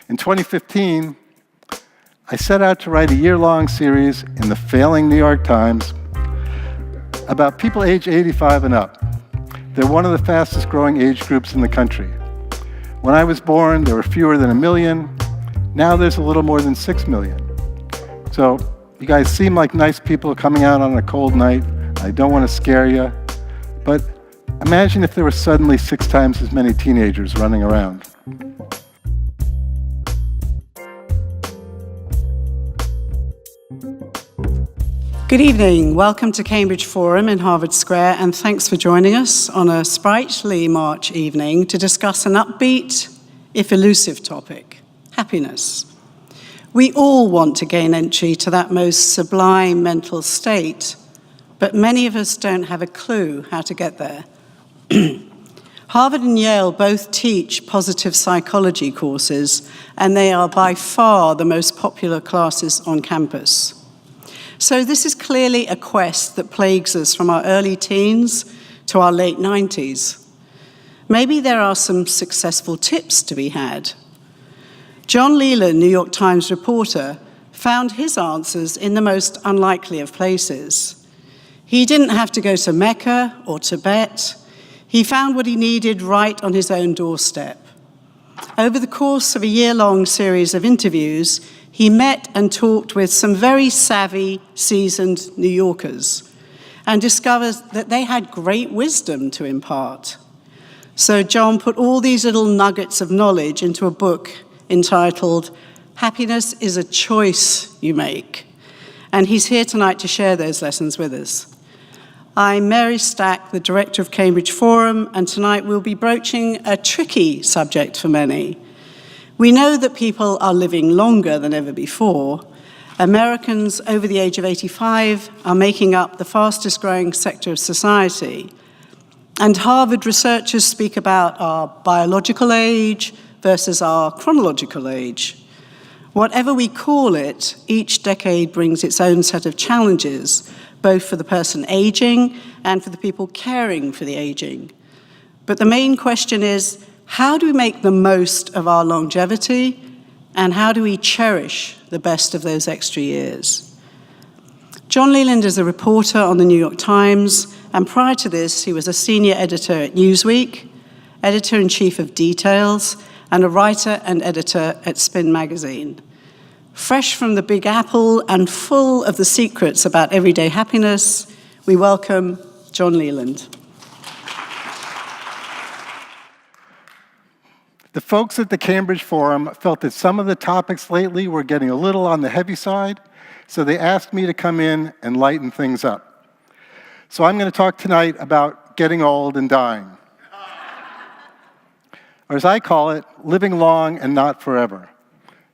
In 2015, I set out to write a year-long series in the failing New York Times about people age 85 and up. They're one of the fastest growing age groups in the country. When I was born, there were fewer than 1 million. Now there's a little more than 6 million. So you guys seem like nice people coming out on a cold night. I don't want to scare you, but imagine if there were suddenly 6 times as many teenagers running around. Good evening. Welcome to Cambridge Forum in Harvard Square, and thanks for joining us on a sprightly March evening to discuss an upbeat, if elusive topic, happiness. We all want to gain entry to that most sublime mental state, but many of us don't have a clue how to get there. Harvard and Yale both teach positive psychology courses, and they are by far the most popular classes on campus. So this is clearly a quest that plagues us from our early teens to our late 90s. Maybe there are some successful tips to be had. John Leland, New York Times reporter, found his answers in the most unlikely of places. He didn't have to go to Mecca or Tibet. He found what he needed right on his own doorstep. Over the course of a year-long series of interviews, he met and talked with some very savvy, seasoned New Yorkers and discovered that they had great wisdom to impart. So John put all these little nuggets of knowledge into a book entitled Happiness is a Choice You Make. And he's here tonight to share those lessons with us. I'm Mary Stack, the director of Cambridge Forum, and tonight we'll be broaching a tricky subject for many. We know that people are living longer than ever before. Americans over the age of 85 are making up the fastest growing sector of society. And Harvard researchers speak about our biological age versus our chronological age. Whatever we call it, each decade brings its own set of challenges, both for the person aging and for the people caring for the aging. But the main question is, how do we make the most of our longevity, and how do we cherish the best of those extra years? John Leland is a reporter on the New York Times, and prior to this, he was a senior editor at Newsweek, editor-in-chief of Details, and a writer and editor at Spin magazine. Fresh from the Big Apple and full of the secrets about everyday happiness, we welcome John Leland. The folks at the Cambridge Forum felt that some of the topics lately were getting a little on the heavy side, so they asked me to come in and lighten things up. So I'm going to talk tonight about getting old and dying. Or as I call it, living long and not forever.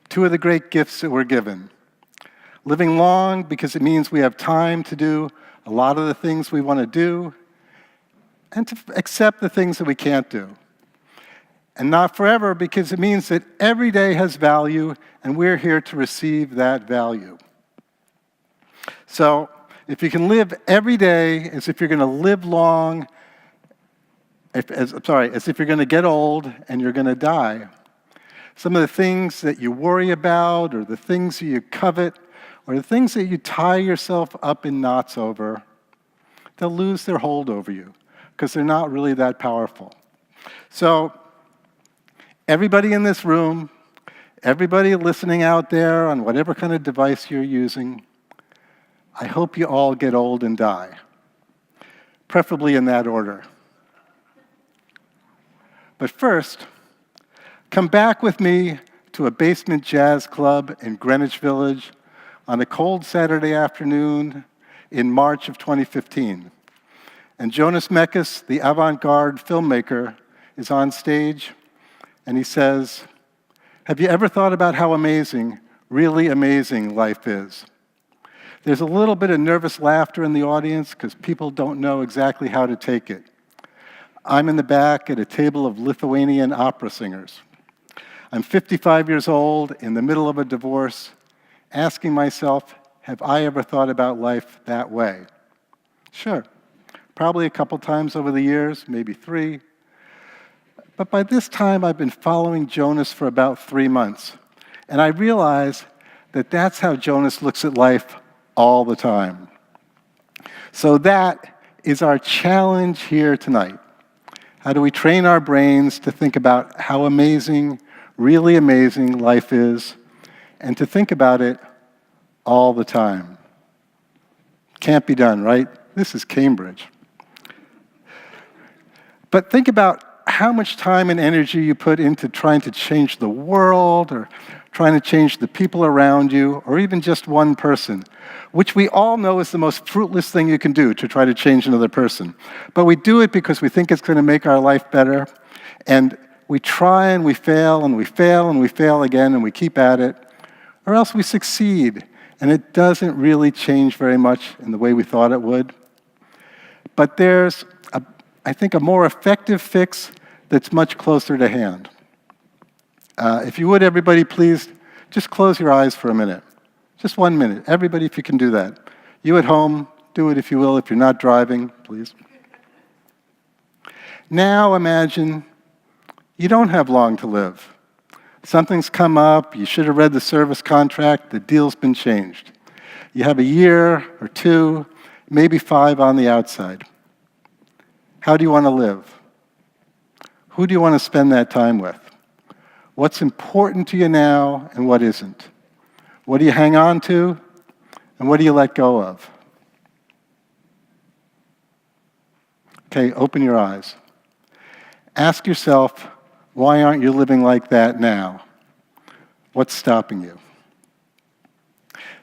2 of the great gifts that we're given. Living long because it means we have time to do a lot of the things we want to do, and to accept the things that we can't do. And not forever because it means that every day has value, and we're here to receive that value. So if you can live every day as if you're going to live long, as if you're going to get old and you're going to die, some of the things that you worry about, or the things that you covet, or the things that you tie yourself up in knots over, they'll lose their hold over you because they're not really that powerful. So everybody in this room, everybody listening out there on whatever kind of device you're using, I hope you all get old and die, preferably in that order. But first, come back with me to a basement jazz club in Greenwich Village on a cold Saturday afternoon in March of 2015. And Jonas, the avant-garde filmmaker, is on stage, and he says, "Have you ever thought about how amazing, really amazing life is?" There's a little bit of nervous laughter in the audience because people don't know exactly how to take it. I'm in the back at a table of Lithuanian opera singers. I'm 55 years old, in the middle of a divorce, asking myself, have I ever thought about life that way? Sure, probably a couple times over the years, maybe 3. But by this time, I've been following Jonas for about 3 months, and I realize that that's how Jonas looks at life all the time. So that is our challenge here tonight. How do we train our brains to think about how amazing, really amazing life is, and to think about it all the time? Can't be done, right? This is Cambridge. But think about how much time and energy you put into trying to change the world, or trying to change the people around you, or even just one person, which we all know is the most fruitless thing you can do, to try to change another person. But we do it because we think it's going to make our life better, and we try and we fail and we fail and we fail again and we keep at it, or else we succeed, and it doesn't really change very much in the way we thought it would. But there's, I think, a more effective fix that's much closer to hand. If you would, everybody, please just close your eyes for a minute. Just 1 minute. Everybody, if you can do that. You at home, do it if you will. If you're not driving, please. Now imagine you don't have long to live. Something's come up. You should have read the service contract. The deal's been changed. You have a year or 2, maybe 5 on the outside. How do you want to live? Who do you want to spend that time with? What's important to you now and what isn't? What do you hang on to and what do you let go of? Okay, open your eyes. Ask yourself, why aren't you living like that now? What's stopping you?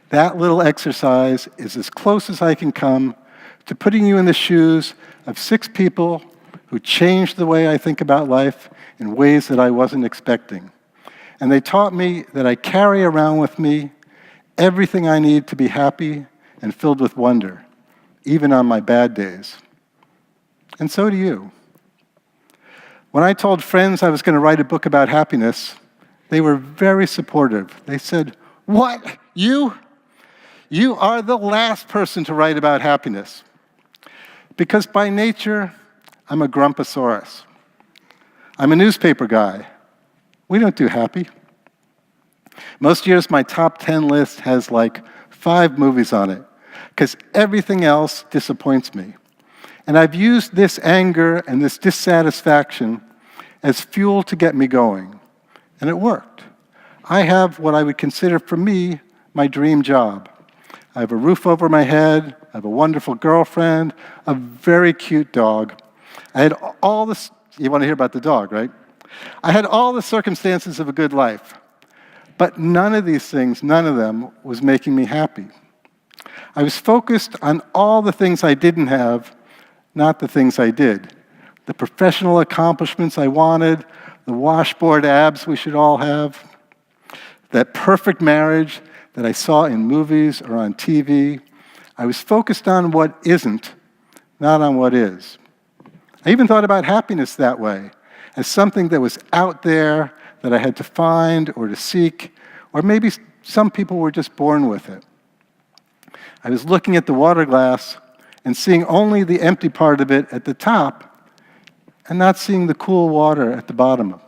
That little exercise is as close as I can come to putting you in the shoes of 6 people who changed the way I think about life in ways that I wasn't expecting. And they taught me that I carry around with me everything I need to be happy and filled with wonder, even on my bad days. And so do you. When I told friends I was going to write a book about happiness, they were very supportive. They said, "What? You? You are the last person to write about happiness." Because by nature, I'm a grumposaurus. I'm a newspaper guy. We don't do happy. Most years, my top 10 list has like 5 movies on it, because everything else disappoints me. And I've used this anger and this dissatisfaction as fuel to get me going. And it worked. I have what I would consider, for me, my dream job. I have a roof over my head, I have a wonderful girlfriend, a very cute dog. I had all this, you want to hear about the dog, right? I had all the circumstances of a good life, but none of these things, none of them was making me happy. I was focused on all the things I didn't have, not the things I did. The professional accomplishments I wanted, the washboard abs we should all have, that perfect marriage that I saw in movies or on TV. I was focused on what isn't, not on what is. I even thought about happiness that way, as something that was out there that I had to find or to seek, or maybe some people were just born with it. I was looking at the water glass and seeing only the empty part of it at the top and not seeing the cool water at the bottom.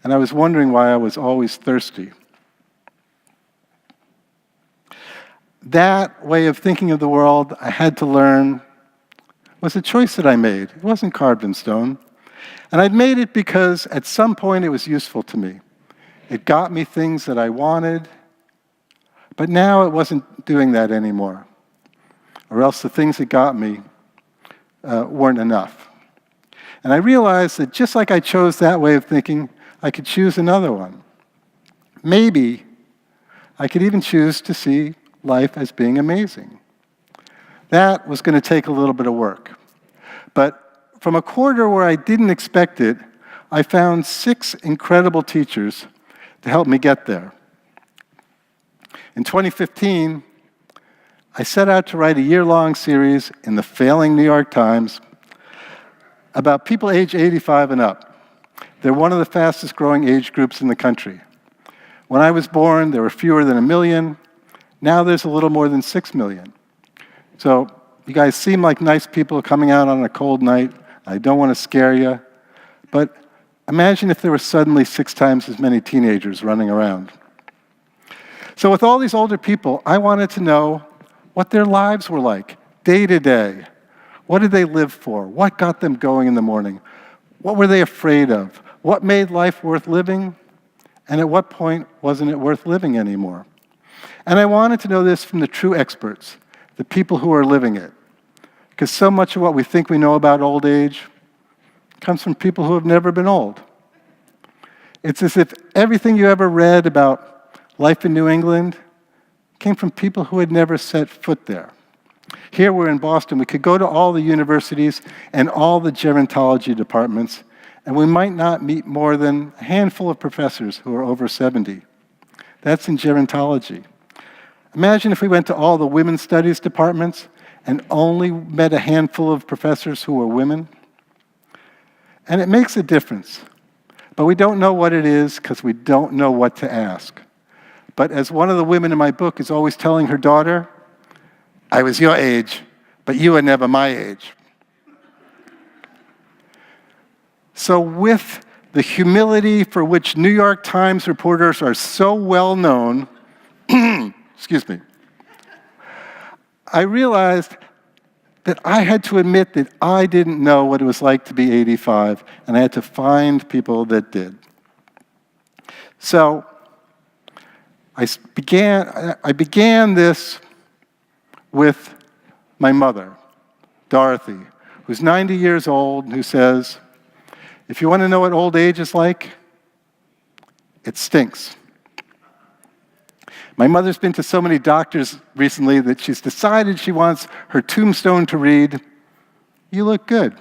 And I was wondering why I was always thirsty. That way of thinking of the world I had to learn was a choice that I made. It wasn't carved in stone. And I'd made it because at some point it was useful to me. It got me things that I wanted, but now it wasn't doing that anymore. Or else the things it got me weren't enough. And I realized that just like I chose that way of thinking, I could choose another one. Maybe I could even choose to see life as being amazing. That was going to take a little bit of work. But from a quarter where I didn't expect it, I found 6 incredible teachers to help me get there. In 2015, I set out to write a year-long series in the failing New York Times about people age 85 and up. They're one of the fastest-growing age groups in the country. When I was born, there were fewer than 1 million. Now there's a little more than 6 million. So you guys seem like nice people coming out on a cold night. I don't want to scare you. But Imagine if there were suddenly 6 times as many teenagers running around. So with all these older people, I wanted to know what their lives were like, day to day. What did they live for? What got them going in the morning? What were they afraid of? What made life worth living? And at what point wasn't it worth living anymore? And I wanted to know this from the true experts, the people who are living it. Because so much of what we think we know about old age comes from people who have never been old. It's as if everything you ever read about life in New England came from people who had never set foot there. Here we're in Boston. We could go to all the universities and all the gerontology departments, and we might not meet more than a handful of professors who are over 70. That's in gerontology. Imagine if we went to all the women's studies departments and only met a handful of professors who were women. And it makes a difference. But we don't know what it is because we don't know what to ask. But as one of the women in my book is always telling her daughter, I was your age, but you were never my age. So with the humility for which New York Times reporters are so well known, excuse me, I realized that I had to admit that I didn't know what it was like to be 85, and I had to find people that did. So I began this with my mother, Dorothy, who's 90 years old, and who says, if you want to know what old age is like, it stinks. My mother's been to so many doctors recently that she's decided she wants her tombstone to read, "You look good."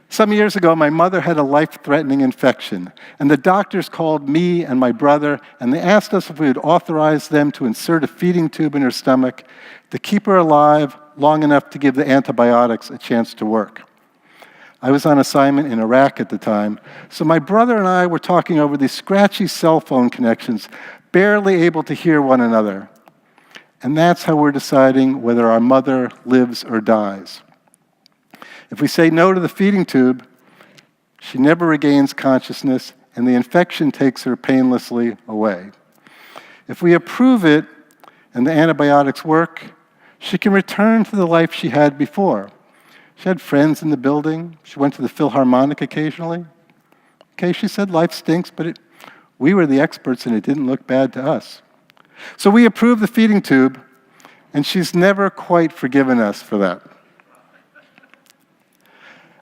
Some years ago, my mother had a life-threatening infection, and the doctors called me and my brother, and they asked us if we would authorize them to insert a feeding tube in her stomach to keep her alive long enough to give the antibiotics a chance to work. I was on assignment in Iraq at the time, so my brother and I were talking over these scratchy cell phone connections, barely able to hear one another. And that's how we're deciding whether our mother lives or dies. If we say no to the feeding tube, she never regains consciousness, and the infection takes her painlessly away. If we approve it and the antibiotics work, she can return to the life she had before. She had friends in the building. She went to the Philharmonic occasionally. Okay, she said life stinks, but we were the experts and it didn't look bad to us. So we approved the feeding tube, and she's never quite forgiven us for that.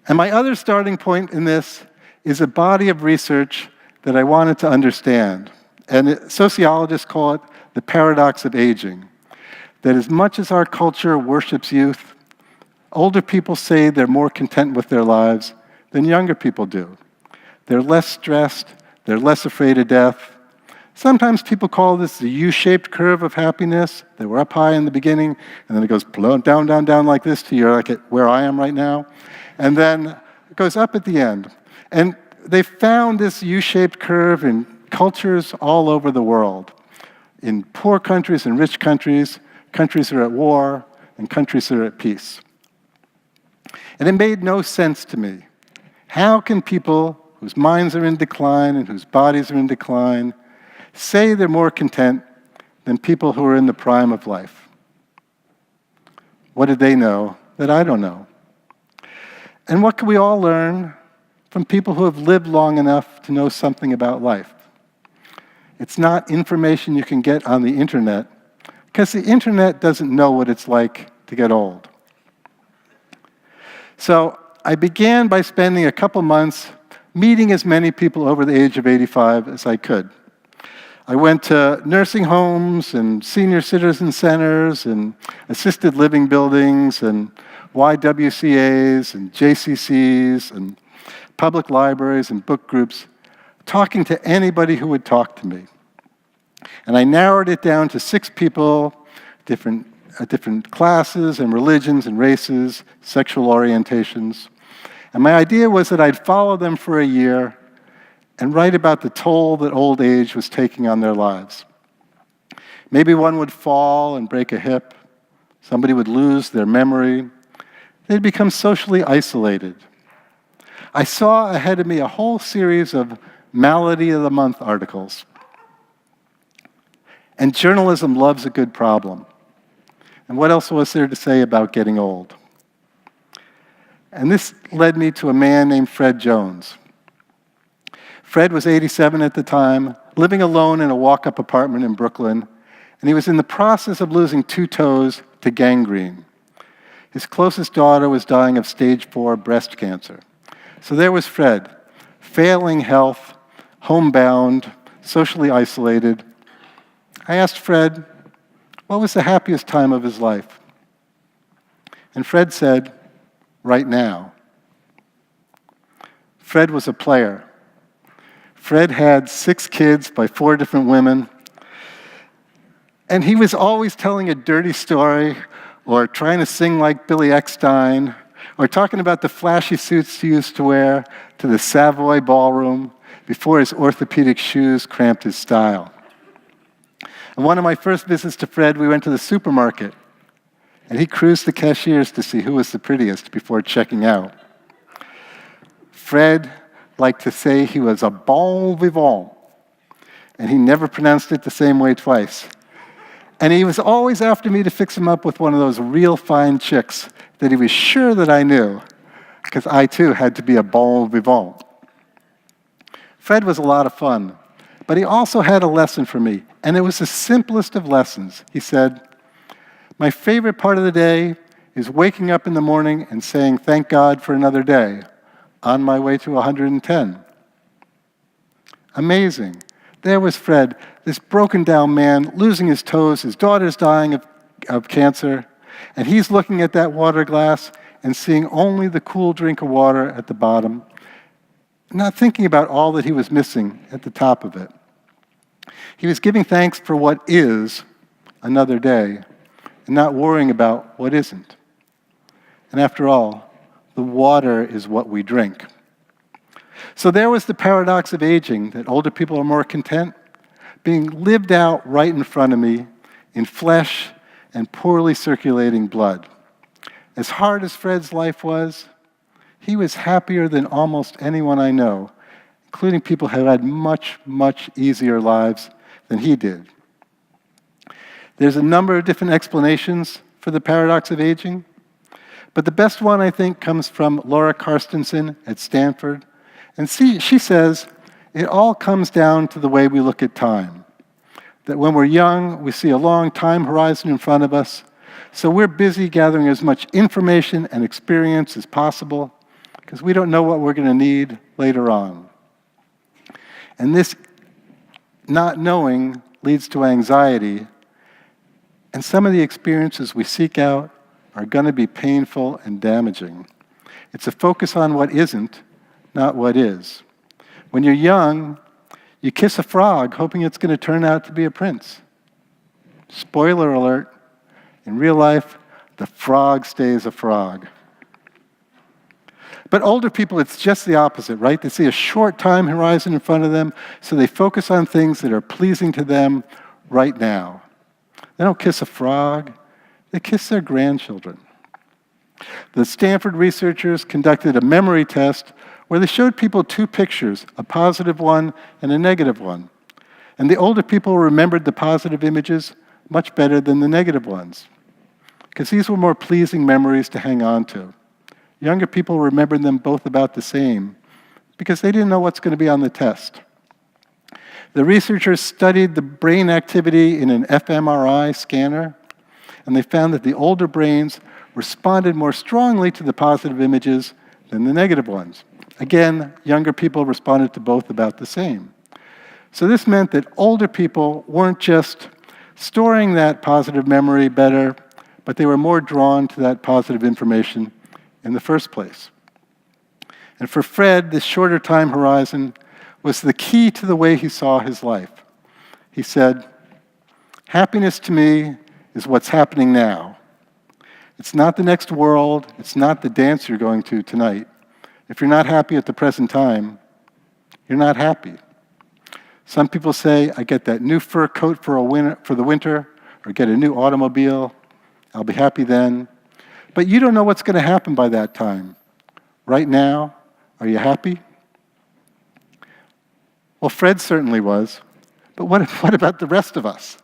And my other starting point in this is a body of research that I wanted to understand. And sociologists call it the paradox of aging. That as much as our culture worships youth, older people say they're more content with their lives than younger people do. They're less stressed, they're less afraid of death. Sometimes people call this the U-shaped curve of happiness, that we're up high in the beginning, and then it goes down, down, down like this to you're like at where I am right now. And then it goes up at the end. And they found this U-shaped curve in cultures all over the world. In poor countries and rich countries, countries that are at war, and countries that are at peace. And it made no sense to me. How can people whose minds are in decline and whose bodies are in decline say they're more content than people who are in the prime of life? What did they know that I don't know? And what can we all learn from people who have lived long enough to know something about life? It's not information you can get on the internet, because the internet doesn't know what it's like to get old. So I began by spending a couple months meeting as many people over the age of 85 as I could. I went to nursing homes and senior citizen centers and assisted living buildings and YWCAs and JCCs and public libraries and book groups, talking to anybody who would talk to me. And I narrowed it down to 6 people, different classes and religions and races, sexual orientations. And my idea was that I'd follow them for a year and write about the toll that old age was taking on their lives. Maybe one would fall and break a hip. Somebody would lose their memory. They'd become socially isolated. I saw ahead of me a whole series of Malady of the Month articles. And journalism loves a good problem. And what else was there to say about getting old? And this led me to a man named Fred Jones. Fred was 87 at the time, living alone in a walk-up apartment in Brooklyn, and he was in the process of losing 2 toes to gangrene. His closest daughter was dying of stage 4 breast cancer. So there was Fred, failing health, homebound, socially isolated. I asked Fred, what was the happiest time of his life? And Fred said, right now. Fred was a player. Fred had 6 kids by 4 different women, and he was always telling a dirty story or trying to sing like Billy Eckstine or talking about the flashy suits he used to wear to the Savoy ballroom before his orthopedic shoes cramped his style. And one of my first visits to Fred, we went to the supermarket, and he cruised the cashiers to see who was the prettiest before checking out. Fred liked to say he was a bon vivant, and he never pronounced it the same way twice. And he was always after me to fix him up with one of those real fine chicks that he was sure that I knew, because I too had to be a bon vivant. Fred was a lot of fun, but he also had a lesson for me, and it was the simplest of lessons. He said, my favorite part of the day is waking up in the morning and saying, thank God for another day, on my way to 110. Amazing. There was Fred, this broken down man, losing his toes, his daughter's dying of cancer, and he's looking at that water glass and seeing only the cool drink of water at the bottom, not thinking about all that he was missing at the top of it. He was giving thanks for what is another day and not worrying about what isn't. And after all, the water is what we drink. So there was the paradox of aging, that older people are more content, being lived out right in front of me in flesh and poorly circulating blood. As hard as Fred's life was, he was happier than almost anyone I know, including people who had much, much easier lives than he did. There's a number of different explanations for the paradox of aging, but the best one, I think, comes from Laura Carstensen at Stanford. And she says, it all comes down to the way we look at time. That when we're young, we see a long time horizon in front of us, so we're busy gathering as much information and experience as possible, because we don't know what we're going to need later on. And this not knowing leads to anxiety, and some of the experiences we seek out are going to be painful and damaging. It's a focus on what isn't, not what is. When you're young, you kiss a frog hoping it's going to turn out to be a prince. Spoiler alert, in real life, the frog stays a frog. But older people, it's just the opposite, right? They see a short time horizon in front of them, so they focus on things that are pleasing to them right now. They don't kiss a frog, they kiss their grandchildren. The Stanford researchers conducted a memory test where they showed people 2 pictures, a positive one and a negative one. And the older people remembered the positive images much better than the negative ones, because these were more pleasing memories to hang on to. Younger people remembered them both about the same, because they didn't know what's going to be on the test. The researchers studied the brain activity in an fMRI scanner, and they found that the older brains responded more strongly to the positive images than the negative ones. Again, younger people responded to both about the same. So this meant that older people weren't just storing that positive memory better, but they were more drawn to that positive information in the first place. And for Fred, this shorter time horizon was the key to the way he saw his life. He said, happiness to me is what's happening now. It's not the next world, it's not the dance you're going to tonight. If you're not happy at the present time, you're not happy. Some people say, I get that new fur coat for the winter, or get a new automobile, I'll be happy then. But you don't know what's going to happen by that time, right now Are you happy? Well, Fred certainly was, but what about the rest of us?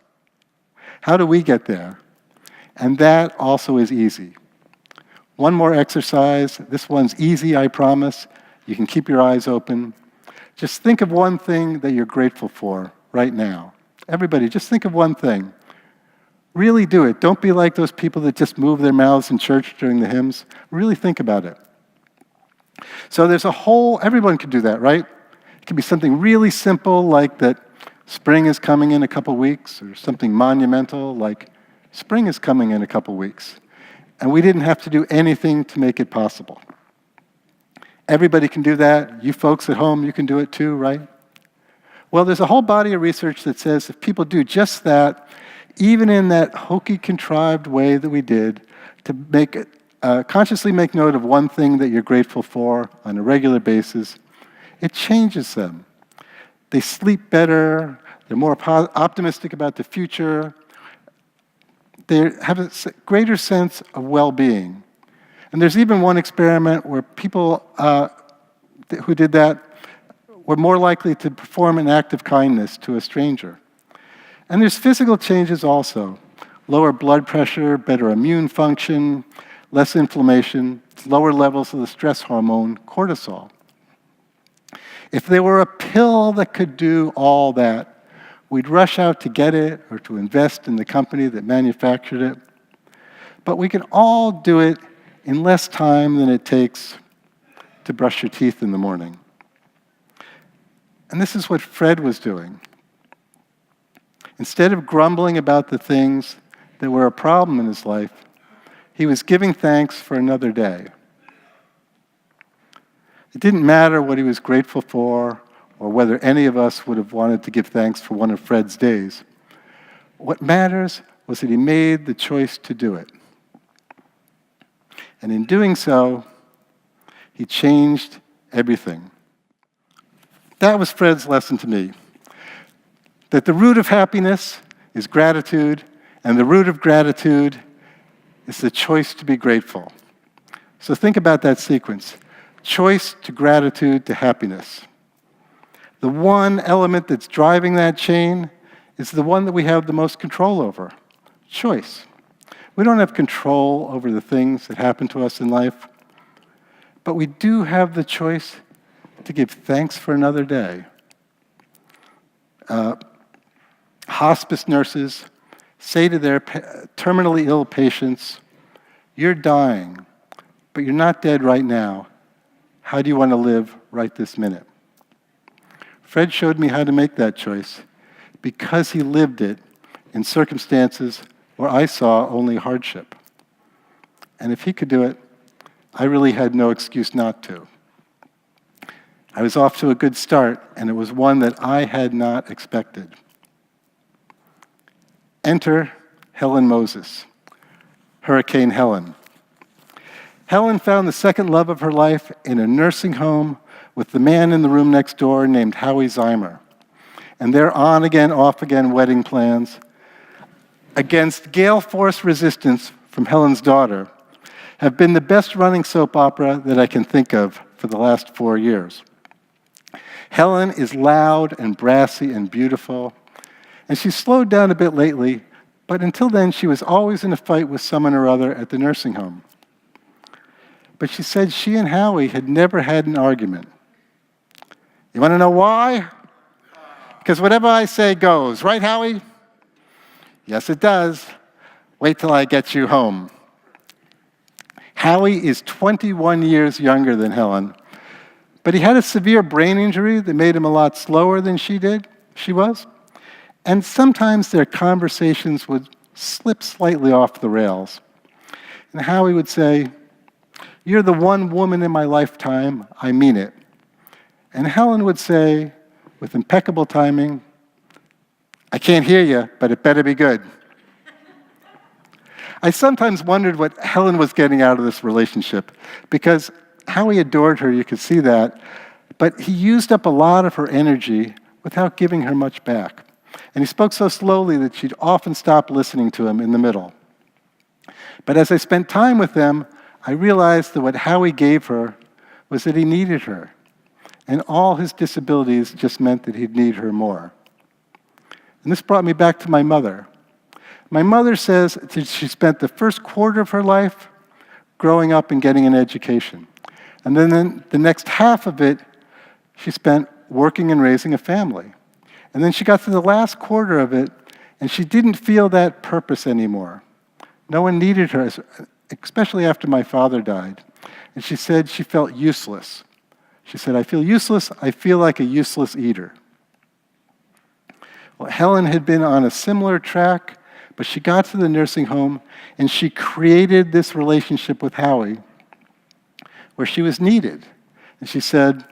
How do we get there? And that also is easy. One more exercise. This one's easy, I promise. You can keep your eyes open. Just think of one thing that you're grateful for right now. Everybody, just think of one thing. Really do it. Don't be like those people that just move their mouths in church during the hymns. Really think about it. So there's everyone can do that, right? It can be something really simple like that spring is coming in a couple weeks, or something monumental like spring is coming in a couple weeks. And we didn't have to do anything to make it possible. Everybody can do that. You folks at home, you can do it too, right? Well, there's a whole body of research that says if people do just that, even in that hokey, contrived way that we did, to consciously make note of one thing that you're grateful for on a regular basis, it changes them. They sleep better, they're more optimistic about the future, they have a greater sense of well-being. And there's even one experiment where people who did that were more likely to perform an act of kindness to a stranger. And there's physical changes also. Lower blood pressure, better immune function, less inflammation, lower levels of the stress hormone, cortisol. If there were a pill that could do all that, we'd rush out to get it or to invest in the company that manufactured it. But we can all do it in less time than it takes to brush your teeth in the morning. And this is what Fred was doing. Instead of grumbling about the things that were a problem in his life, he was giving thanks for another day. It didn't matter what he was grateful for or whether any of us would have wanted to give thanks for one of Fred's days. What matters was that he made the choice to do it. And in doing so, he changed everything. That was Fred's lesson to me, that the root of happiness is gratitude, and the root of gratitude is the choice to be grateful. So think about that sequence. Choice to gratitude to happiness. The one element that's driving that chain is the one that we have the most control over, choice. We don't have control over the things that happen to us in life, but we do have the choice to give thanks for another day. Hospice nurses say to their terminally ill patients, "You're dying, but you're not dead right now. How do you want to live right this minute?" Fred showed me how to make that choice because he lived it in circumstances where I saw only hardship. And if he could do it, I really had no excuse not to. I was off to a good start, and it was one that I had not expected. Enter Helen Moses, Hurricane Helen. Helen found the second love of her life in a nursing home with the man in the room next door named Howie Zeimer. And their on-again, off-again wedding plans, against gale force resistance from Helen's daughter, have been the best running soap opera that I can think of for the last 4 years. Helen is loud and brassy and beautiful, and she's slowed down a bit lately, but until then she was always in a fight with someone or other at the nursing home. But she said she and Howie had never had an argument. You want to know why? Because whatever I say goes, right, Howie? Yes, it does. Wait till I get you home. Howie is 21 years younger than Helen, but he had a severe brain injury that made him a lot slower than she was. And sometimes their conversations would slip slightly off the rails. And Howie would say, "You're the one woman in my lifetime, I mean it." And Helen would say, with impeccable timing, "I can't hear you, but it better be good." I sometimes wondered what Helen was getting out of this relationship, because Howie adored her, you could see that, but he used up a lot of her energy without giving her much back. And he spoke so slowly that she'd often stop listening to him in the middle. But as I spent time with them, I realized that what Howie gave her was that he needed her, and all his disabilities just meant that he'd need her more. And this brought me back to my mother. My mother says that she spent the first quarter of her life growing up and getting an education. And then the next half of it, she spent working and raising a family. And then she got to the last quarter of it, and she didn't feel that purpose anymore. No one needed her, especially after my father died. And she said she felt useless. She said, I feel useless. I feel like a useless eater. Well, Helen had been on a similar track, but she got to the nursing home, and she created this relationship with Howie where she was needed. And she said,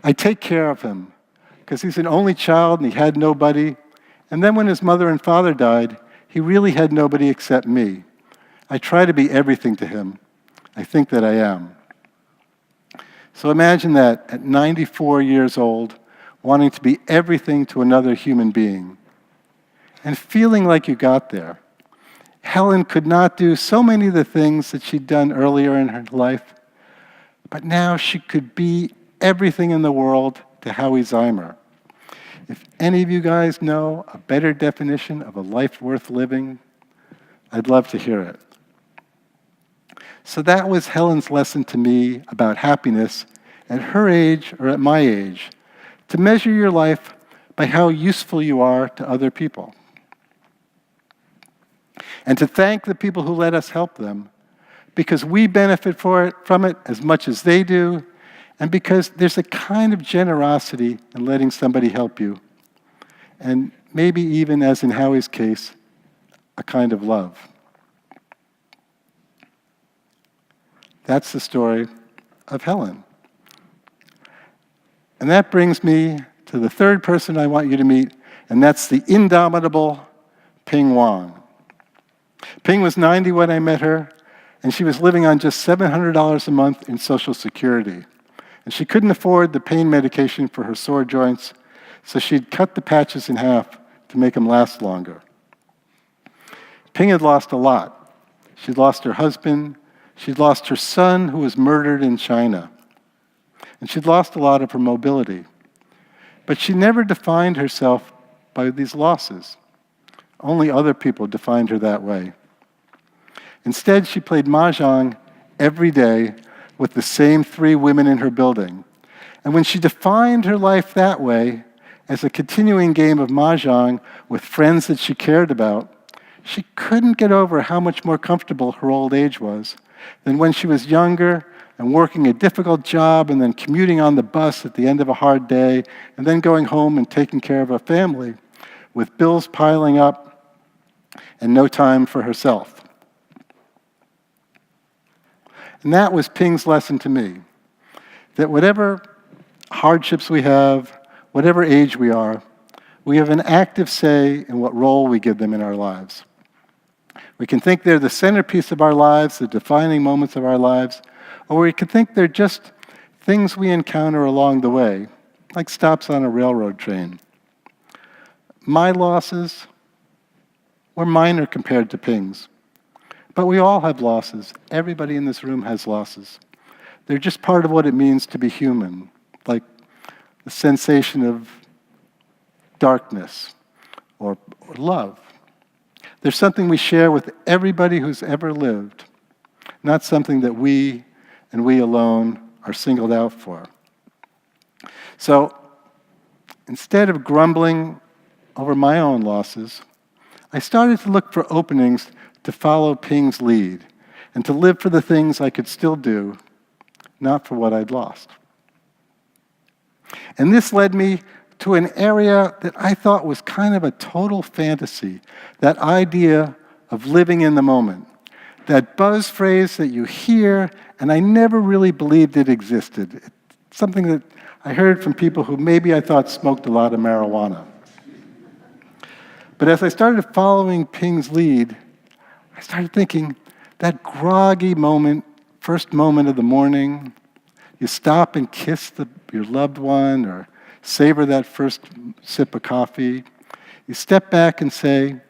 I take care of him because he's an only child and he had nobody. And then when his mother and father died, he really had nobody except me. I try to be everything to him. I think that I am. So imagine that at 94 years old, wanting to be everything to another human being and feeling like you got there. Helen could not do so many of the things that she'd done earlier in her life, but now she could be everything in the world to Howie Zeimer. If any of you guys know a better definition of a life worth living, I'd love to hear it. So that was Helen's lesson to me about happiness at her age or at my age, to measure your life by how useful you are to other people. And to thank the people who let us help them, because we benefit from it as much as they do, and because there's a kind of generosity in letting somebody help you, and maybe even, as in Howie's case, a kind of love. That's the story of Helen. And that brings me to the third person I want you to meet, and that's the indomitable Ping Wang. Ping was 90 when I met her, and she was living on just $700 a month in Social Security. And she couldn't afford the pain medication for her sore joints, so she'd cut the patches in half to make them last longer. Ping had lost a lot. She'd lost her husband, she'd lost her son who was murdered in China, and she'd lost a lot of her mobility. But she never defined herself by these losses. Only other people defined her that way. Instead, she played mahjong every day with the same 3 women in her building. And when she defined her life that way, as a continuing game of mahjong with friends that she cared about, she couldn't get over how much more comfortable her old age was than when she was younger and working a difficult job and then commuting on the bus at the end of a hard day and then going home and taking care of a family with bills piling up and no time for herself. And that was Ping's lesson to me, that whatever hardships we have, whatever age we are, we have an active say in what role we give them in our lives. We can think they're the centerpiece of our lives, the defining moments of our lives, or we can think they're just things we encounter along the way, like stops on a railroad train. My losses were minor compared to Ping's. But we all have losses. Everybody in this room has losses. They're just part of what it means to be human, like the sensation of darkness or love. There's something we share with everybody who's ever lived, not something that we and we alone are singled out for. So instead of grumbling over my own losses, I started to look for openings to follow Ping's lead and to live for the things I could still do, not for what I'd lost. And this led me to an area that I thought was kind of a total fantasy, that idea of living in the moment, that buzz phrase that you hear, and I never really believed it existed. It's something that I heard from people who maybe I thought smoked a lot of marijuana. But as I started following Ping's lead, I started thinking, that groggy moment, first moment of the morning, you stop and kiss your loved one or savor that first sip of coffee. You step back and say,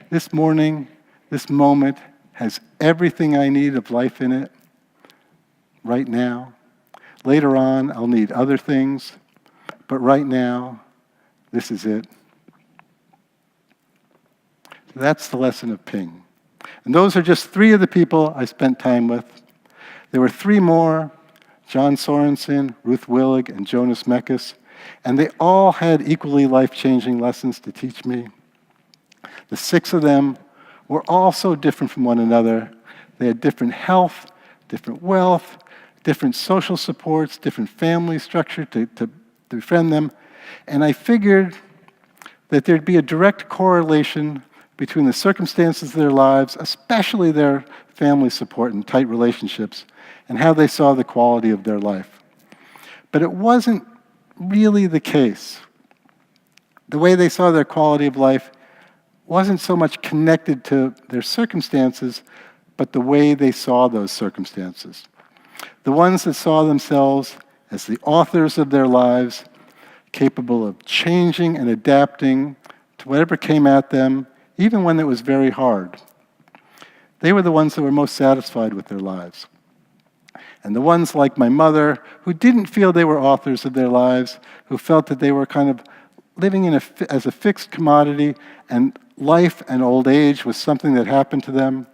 this morning, this moment has everything I need of life in it right now. Later on, I'll need other things. But right now, this is it. So that's the lesson of Ping. And those are just 3 of the people I spent time with. There were 3 more, John Sorensen, Ruth Willig, and Jonas Mekas, and they all had equally life-changing lessons to teach me. The 6 of them were all so different from one another. They had different health, different wealth, different social supports, different family structure to befriend them. And I figured that there'd be a direct correlation between the circumstances of their lives, especially their family support and tight relationships, and how they saw the quality of their life. But it wasn't really the case. The way they saw their quality of life wasn't so much connected to their circumstances, but the way they saw those circumstances. The ones that saw themselves as the authors of their lives, capable of changing and adapting to whatever came at them, even when it was very hard. They were the ones that were most satisfied with their lives. And the ones like my mother, who didn't feel they were authors of their lives, who felt that they were kind of living as a fixed commodity, and life and old age was something that happened to them,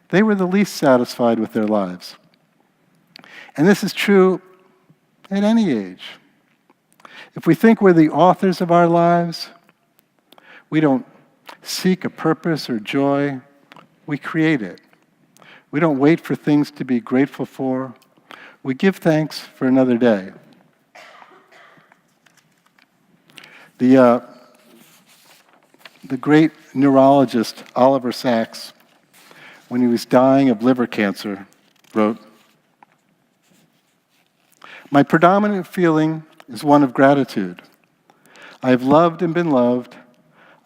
they were the least satisfied with their lives. And this is true at any age. If we think we're the authors of our lives, we don't seek a purpose or joy, we create it. We don't wait for things to be grateful for. We give thanks for another day. The great neurologist Oliver Sacks, when he was dying of liver cancer, wrote, "My predominant feeling is one of gratitude. I have loved and been loved.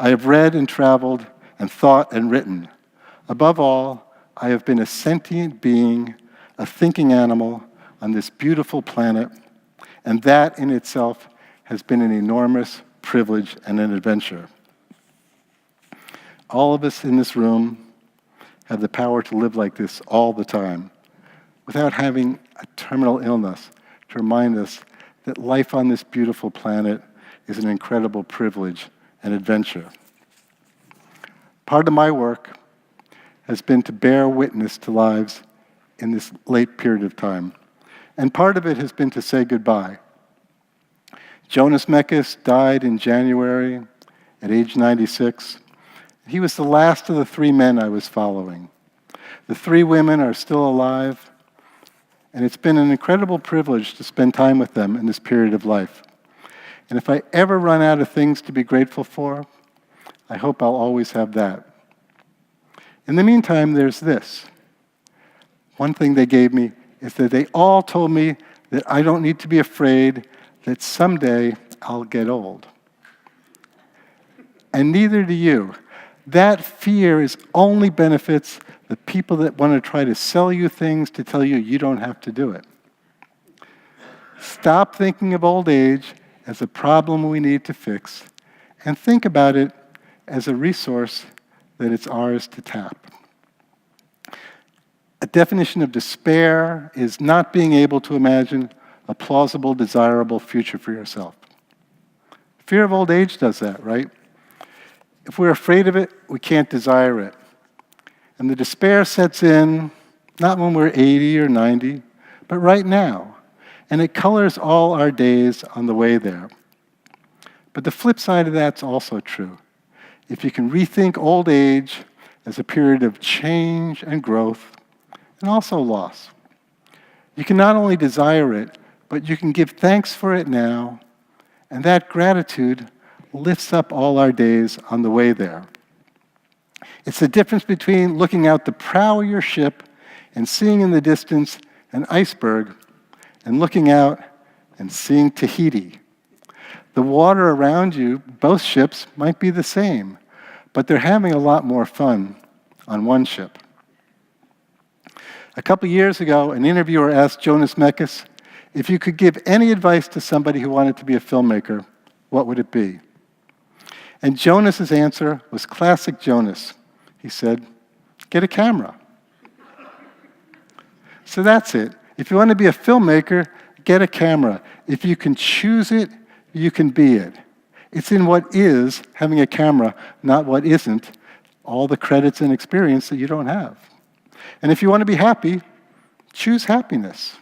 I have read and traveled and thought and written. Above all, I have been a sentient being, a thinking animal on this beautiful planet, and that in itself has been an enormous privilege and an adventure." All of us in this room have the power to live like this all the time, without having a terminal illness to remind us that life on this beautiful planet is an incredible privilege and adventure. Part of my work has been to bear witness to lives in this late period of time. And part of it has been to say goodbye. Jonas Mekas died in January at age 96. He was the last of the 3 men I was following. The 3 women are still alive, and it's been an incredible privilege to spend time with them in this period of life. And if I ever run out of things to be grateful for, I hope I'll always have that. In the meantime, there's this. One thing they gave me is that they all told me that I don't need to be afraid that someday I'll get old. And neither do you. That fear is only benefits the people that want to try to sell you things to tell you you don't have to do it. Stop thinking of old age as a problem we need to fix, and think about it as a resource that it's ours to tap. A definition of despair is not being able to imagine a plausible, desirable future for yourself. Fear of old age does that, right? If we're afraid of it, we can't desire it. And the despair sets in, not when we're 80 or 90, but right now. And it colors all our days on the way there. But the flip side of that's also true. If you can rethink old age as a period of change and growth, and also loss, you can not only desire it, but you can give thanks for it now, and that gratitude lifts up all our days on the way there. It's the difference between looking out the prow of your ship and seeing in the distance an iceberg, and looking out and seeing Tahiti. The water around you, both ships, might be the same, but they're having a lot more fun on one ship. A couple years ago, an interviewer asked Jonas Mekas, if you could give any advice to somebody who wanted to be a filmmaker, what would it be? And Jonas's answer was classic Jonas. He said, get a camera. So that's it. If you want to be a filmmaker, get a camera. If you can choose it, you can be it. It's in what is having a camera, not what isn't, all the credits and experience that you don't have. And if you want to be happy, choose happiness.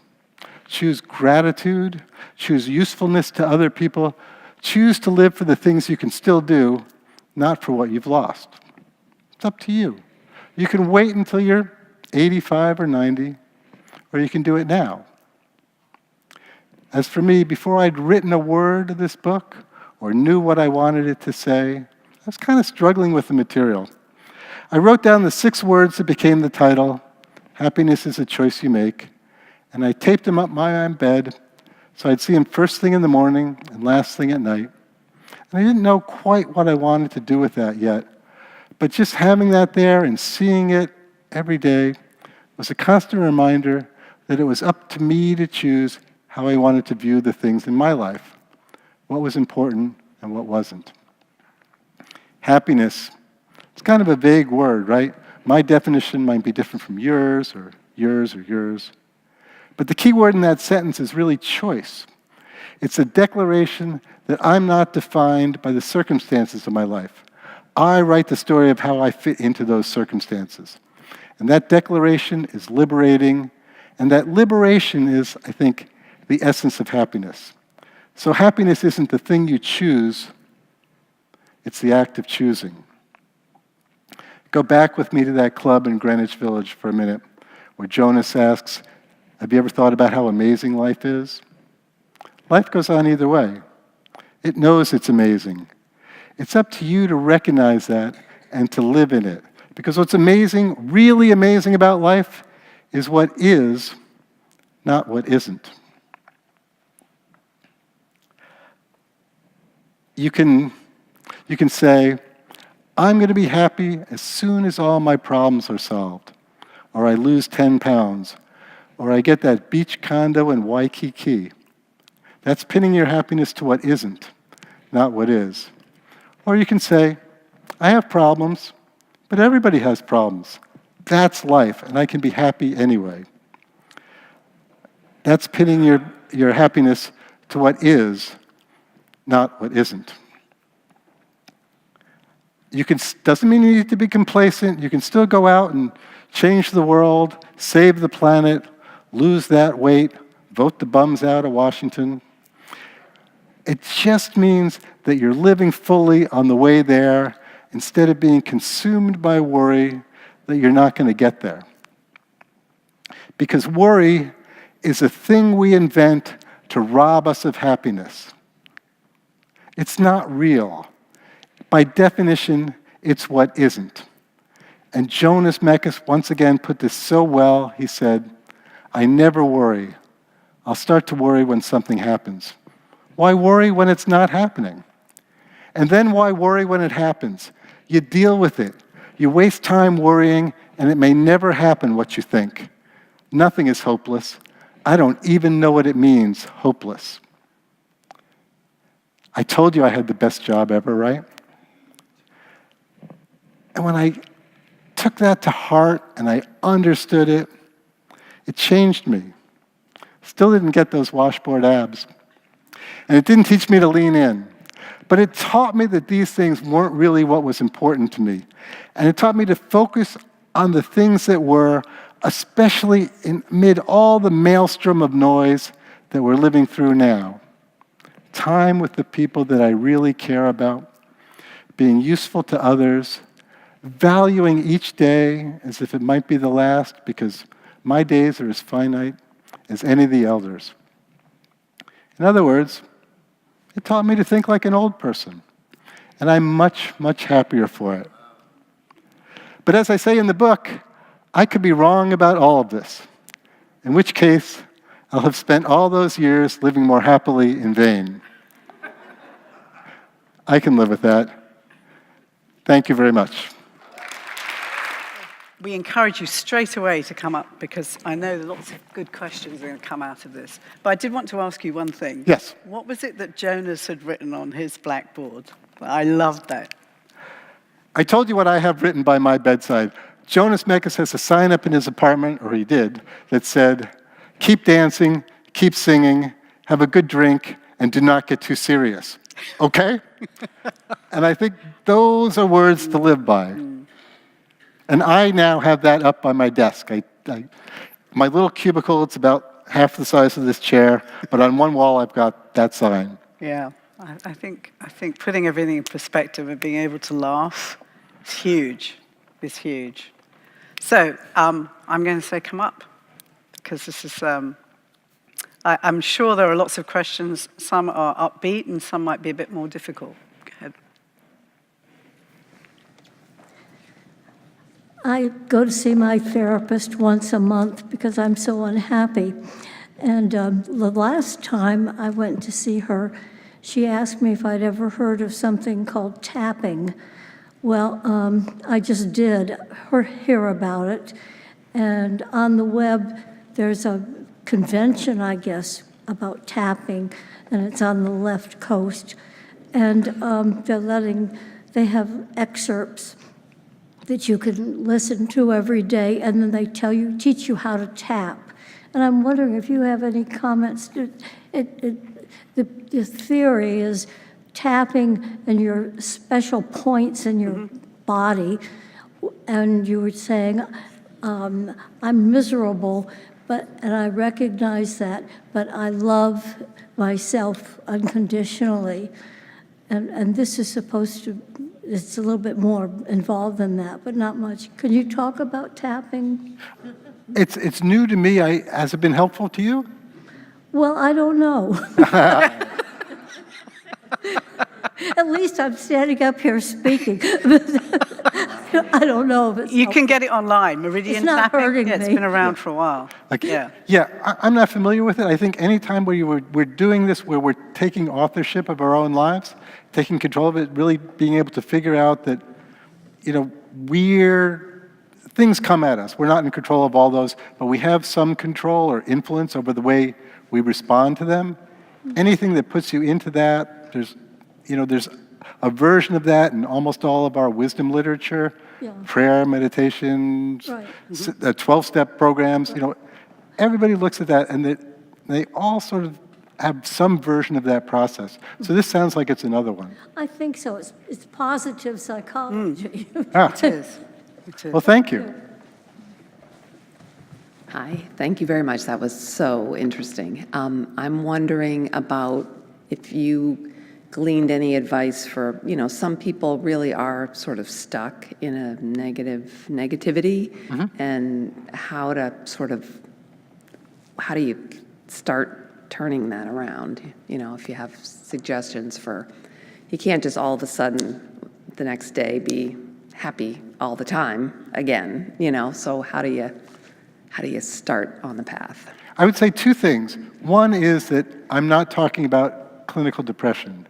Choose gratitude. Choose usefulness to other people. Choose to live for the things you can still do, not for what you've lost. It's up to you. You can wait until you're 85 or 90, or you can do it now. As for me, before I'd written a word of this book or knew what I wanted it to say, I was kind of struggling with the material. I wrote down the 6 words that became the title, Happiness is a Choice You Make, and I taped them up my bed so I'd see them first thing in the morning and last thing at night. And I didn't know quite what I wanted to do with that yet, but just having that there and seeing it every day was a constant reminder that it was up to me to choose how I wanted to view the things in my life, what was important and what wasn't. Happiness, it's kind of a vague word, right? My definition might be different from yours or yours or yours. But the key word in that sentence is really choice. It's a declaration that I'm not defined by the circumstances of my life. I write the story of how I fit into those circumstances. And that declaration is liberating, and that liberation is, I think, the essence of happiness. So happiness isn't the thing you choose, it's the act of choosing. Go back with me to that club in Greenwich Village for a minute, where Jonas asks, have you ever thought about how amazing life is? Life goes on either way. It knows it's amazing. It's up to you to recognize that and to live in it. Because what's amazing, really amazing about life, is what is, not what isn't. You can say, I'm going to be happy as soon as all my problems are solved, or I lose 10 pounds, or I get that beach condo in Waikiki. That's pinning your happiness to what isn't, not what is. Or you can say, I have problems, but everybody has problems. That's life, and I can be happy anyway. That's pinning your happiness to what is, not what isn't. Doesn't mean you need to be complacent. You can still go out and change the world, save the planet, lose that weight, vote the bums out of Washington. It just means that you're living fully on the way there instead of being consumed by worry that you're not going to get there. Because worry is a thing we invent to rob us of happiness. It's not real. By definition, it's what isn't. And Jonas Mekas once again put this so well. He said, I never worry. I'll start to worry when something happens. Why worry when it's not happening? And then why worry when it happens? You deal with it. You waste time worrying, and it may never happen what you think. Nothing is hopeless. I don't even know what it means, hopeless. I told you I had the best job ever, right? And when I took that to heart and I understood it, it changed me. Still didn't get those washboard abs. And it didn't teach me to lean in. But it taught me that these things weren't really what was important to me. And it taught me to focus on the things that were, especially amid all the maelstrom of noise that we're living through now. Time with the people that I really care about, being useful to others, valuing each day as if it might be the last, because my days are as finite as any of the elders. In other words, it taught me to think like an old person, and I'm much, much happier for it. But as I say in the book, I could be wrong about all of this, in which case I'll have spent all those years living more happily in vain. I can live with that. Thank you very much. We encourage you straight away to come up because I know that lots of good questions are going to come out of this. But I did want to ask you one thing. Yes. What was it that Jonas had written on his blackboard? I loved that. I told you what I have written by my bedside. Jonas Mekas has a sign up in his apartment, or he did, that said, keep dancing, keep singing, have a good drink, and do not get too serious. Okay? And I think those are words to live by. And I now have that up on my desk. My little cubicle, it's about half the size of this chair, but on one wall I've got that sign. Yeah, I think putting everything in perspective and being able to laugh is huge. It's huge. So I'm going to say come up, because this is, I'm sure there are lots of questions. Some are upbeat and some might be a bit more difficult. Go ahead. I go to see my therapist once a month because I'm so unhappy. And the last time I went to see her, she asked me if I'd ever heard of something called tapping. Well, I just did hear about it. And on the web, there's a convention, I guess, about tapping, and it's on the left coast. And they have excerpts that you can listen to every day, and then they teach you how to tap. And I'm wondering if you have any comments. The theory is tapping and your special points in your body, and you were saying, I'm miserable, and I recognize that, but I love myself unconditionally. And this is supposed to, it's a little bit more involved than that, but not much. Can you talk about tapping? It's new to me. Has it been helpful to you? Well, I don't know. At least I'm standing up here speaking. I don't know if it's You can get it online. Meridian It's not tapping. hurting It's me. been around for a while. I'm not familiar with it. I think any time where we're doing this, where we're taking authorship of our own lives, taking control of it, really being able to figure out that, things come at us. We're not in control of all those, but we have some control or influence over the way we respond to them. Anything that puts you into that, there's a version of that in almost all of our wisdom literature, prayer, meditation, Right. 12-step programs. Everybody looks at that, and they all sort of have some version of that process. So this sounds like it's another one. I think so. It's positive psychology. It is. Well, thank you. Hi, thank you very much. That was so interesting. I'm wondering about if you gleaned any advice for, some people really are sort of stuck in a negativity, and how do you start turning that around? If you have suggestions for, you can't just all of a sudden the next day be happy all the time again, so how do you start on the path? I would say two things. One is that I'm not talking about clinical depression.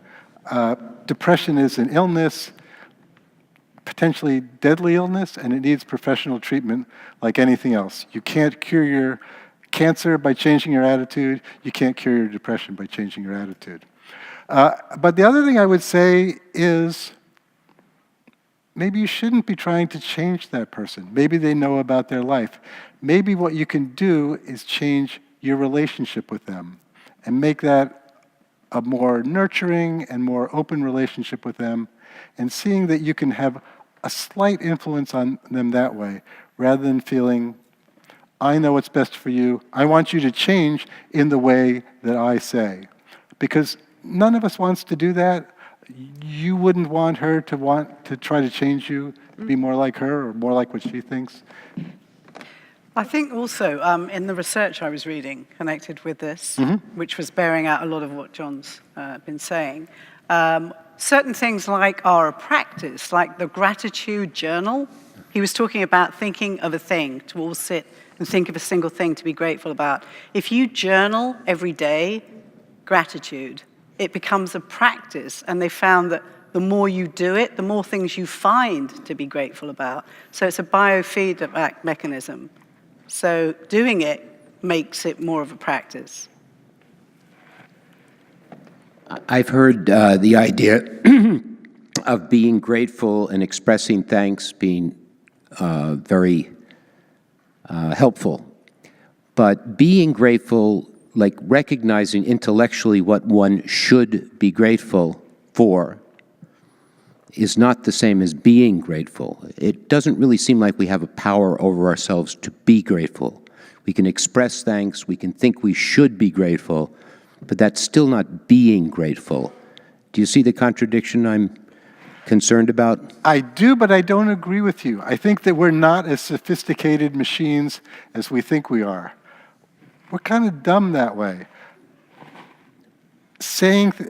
Depression is an illness, potentially deadly illness, and it needs professional treatment like anything else. You can't cure your cancer by changing your attitude. You can't cure your depression by changing your attitude. But the other thing I would say is maybe you shouldn't be trying to change that person. Maybe they know about their life. Maybe what you can do is change your relationship with them and make that a more nurturing and more open relationship with them, and seeing that you can have a slight influence on them that way, rather than feeling, I know what's best for you. I want you to change in the way that I say. Because none of us wants to do that. You wouldn't want her to want to try to change you, to be more like her or more like what she thinks. I think also in the research I was reading connected with this, which was bearing out a lot of what John's been saying, certain things are a practice, like the gratitude journal. He was talking about thinking of a thing, to all sit and think of a single thing to be grateful about. If you journal every day gratitude, it becomes a practice, and they found that the more you do it, the more things you find to be grateful about. So it's a biofeedback mechanism. So doing it makes it more of a practice. I've heard the idea of being grateful and expressing thanks being very helpful. But being grateful like recognizing intellectually what one should be grateful for is not the same as being grateful. It doesn't really seem like we have a power over ourselves to be grateful. We can express thanks, we can think we should be grateful, but that's still not being grateful. Do you see the contradiction I'm concerned about? I do, but I don't agree with you. I think that we're not as sophisticated machines as we think we are. We're kind of dumb that way.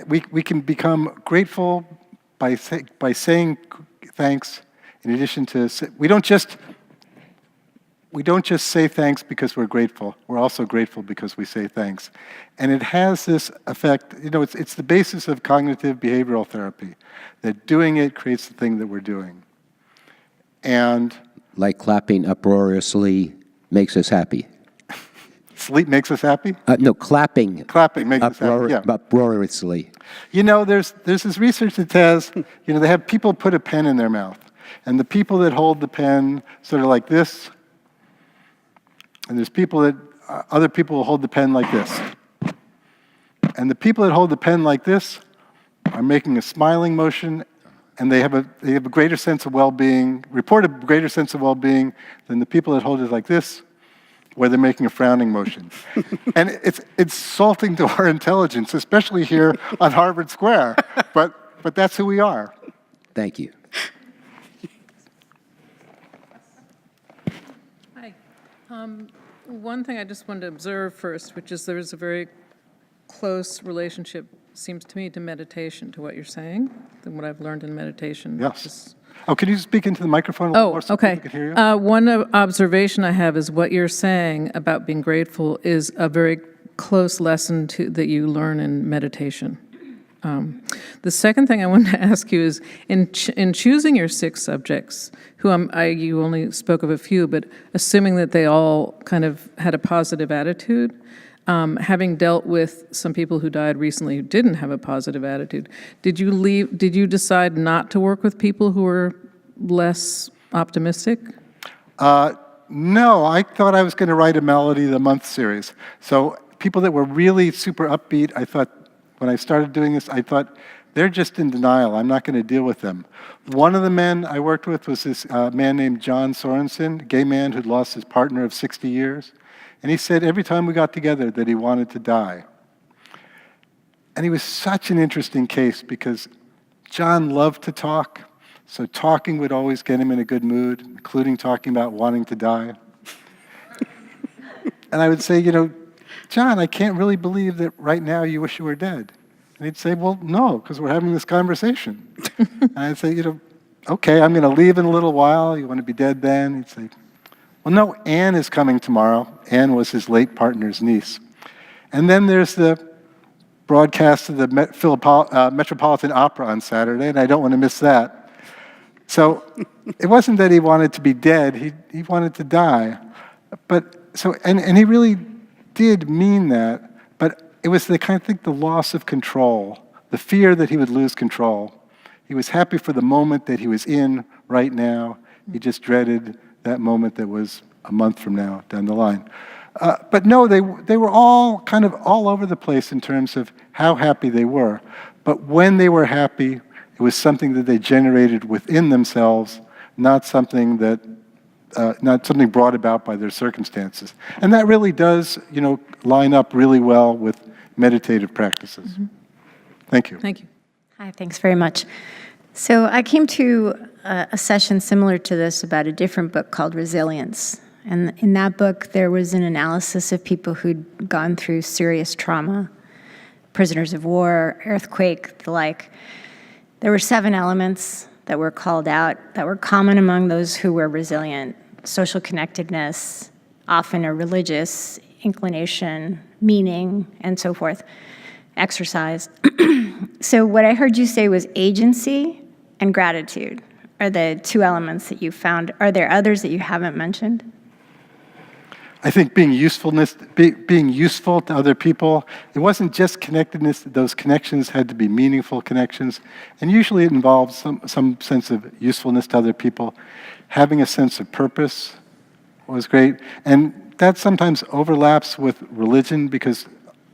We can become grateful by saying thanks. In addition to, we don't just say thanks because we're grateful. We're also grateful because we say thanks. And it has this effect, it's the basis of cognitive behavioral therapy, that doing it creates the thing that we're doing. And Like clapping uproariously makes us happy. sleep makes us happy? No, clapping. Clapping makes us happy, yeah. Uproariously. There's this research that says, they have people put a pen in their mouth. And the people that hold the pen sort of like this, and there's other people will hold the pen like this. And the people that hold the pen like this are making a smiling motion, and they have a greater sense of well-being, report a greater sense of well-being than the people that hold it like this, where they're making a frowning motion. And it's insulting to our intelligence, especially here on Harvard Square. But that's who we are. Thank you. Hi. One thing I just wanted to observe first, which is there's a very close relationship, seems to me, to meditation, to what you're saying, than what I've learned in meditation. Yes. Oh, can you speak into the microphone a little more so okay. people can hear you? One observation I have is what you're saying about being grateful is a very close lesson that you learn in meditation. The second thing I wanted to ask you is, in choosing your 6 subjects, who you only spoke of a few, but assuming that they all kind of had a positive attitude, having dealt with some people who died recently who didn't have a positive attitude, did you decide not to work with people who were less optimistic? No, I thought I was going to write a Melody of the Month series. So people that were really super upbeat, I thought, when I started doing this, I thought, they're just in denial. I'm not going to deal with them. One of the men I worked with was this man named John Sorensen, a gay man who'd lost his partner of 60 years. And he said every time we got together that he wanted to die. And he was such an interesting case because John loved to talk, so talking would always get him in a good mood, including talking about wanting to die. And I would say, John, I can't really believe that right now you wish you were dead. And he'd say, well, no, because we're having this conversation. And I'd say, okay, I'm going to leave in a little while. You want to be dead then? He'd say, well, no, Anne is coming tomorrow. Anne was his late partner's niece. And then there's the broadcast of the Metropolitan Opera on Saturday, and I don't want to miss that. So it wasn't that he wanted to be dead. He wanted to die. And he really did mean that, but it was the loss of control, the fear that he would lose control. He was happy for the moment that he was in right now. He just dreaded that moment that was a month from now down the line. But no, they were all kind of all over the place in terms of how happy they were. But when they were happy, it was something that they generated within themselves, not something brought about by their circumstances. And that really does, line up really well with meditative practices. Mm-hmm. Thank you. Thank you. Hi, thanks very much. So I came to a session similar to this about a different book called Resilience. And in that book, there was an analysis of people who'd gone through serious trauma, prisoners of war, earthquake, the like. There were 7 elements that were called out that were common among those who were resilient: social connectedness, often a religious inclination, meaning, and so forth, exercise. So what I heard you say was agency and gratitude are the 2 elements that you found. Are there others that you haven't mentioned? I think being useful to other people, it wasn't just connectedness. Those connections had to be meaningful connections. And usually it involves some sense of usefulness to other people. Having a sense of purpose was great. And that sometimes overlaps with religion because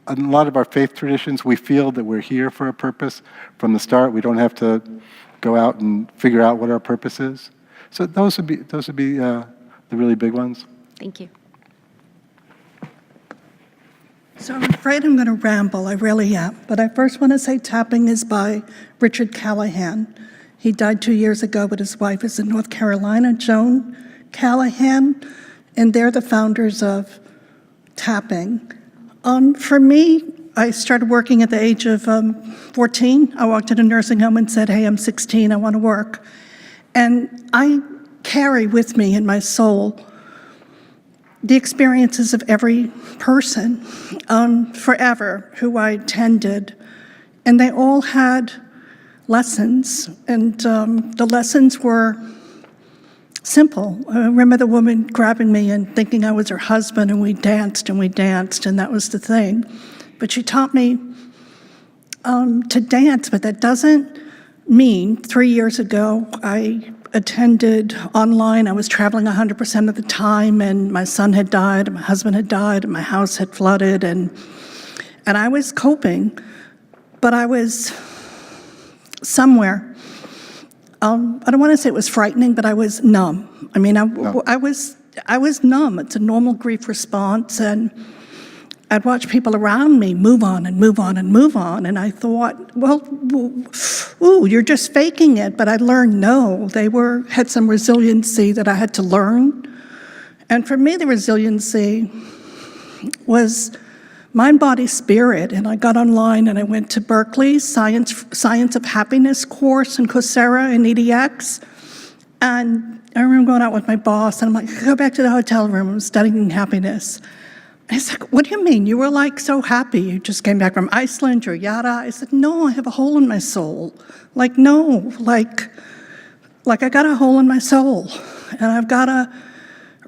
a lot of our faith traditions, we feel that we're here for a purpose from the start. We don't have to go out and figure out what our purpose is. So those would be the really big ones. Thank you. So I'm afraid I'm going to ramble, I really am. But I first want to say Tapping is by Richard Callahan. He died 2 years ago, but his wife is in North Carolina, Joan Callahan, and they're the founders of Tapping. For me, I started working at the age of 14. I walked in a nursing home and said, hey, I'm 16, I want to work. And I carry with me in my soul the experiences of every person forever who I tended, and they all had lessons, and the lessons were simple. I remember the woman grabbing me and thinking I was her husband, and we danced, and that was the thing. But she taught me to dance, but that doesn't mean 3 years ago I attended online. I was traveling 100% of the time, and my son had died, and my husband had died, and my house had flooded, and I was coping, but I was somewhere. I don't want to say it was frightening, but I was numb. I mean, I was numb. It's a normal grief response, and I'd watch people around me move on and move on and move on, and I thought, well, ooh, you're just faking it. But I learned, no, they had some resiliency that I had to learn. And for me, the resiliency was mind, body, spirit. And I got online and I went to Berkeley's Science of Happiness course and Coursera and EDX. And I remember going out with my boss, and I'm like, go back to the hotel room, I'm studying happiness. He's like, what do you mean? You were like so happy. You just came back from Iceland, you're yada. I said, no, I have a hole in my soul. Like, no, like I got a hole in my soul, and I've got to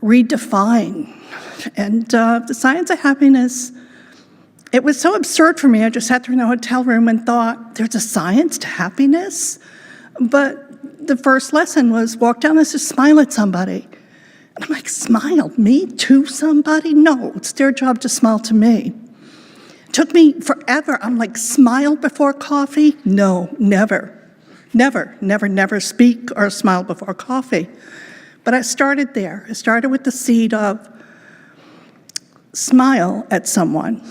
redefine. And the science of happiness, it was so absurd for me. I just sat there in the hotel room and thought, there's a science to happiness? But the first lesson was walk down this and smile at somebody. And I'm like, smile? Me to somebody? No, it's their job to smile to me. It took me forever. I'm like, smile before coffee? No, never. Never speak or smile before coffee. But I started there. I started with the seed of smile at someone.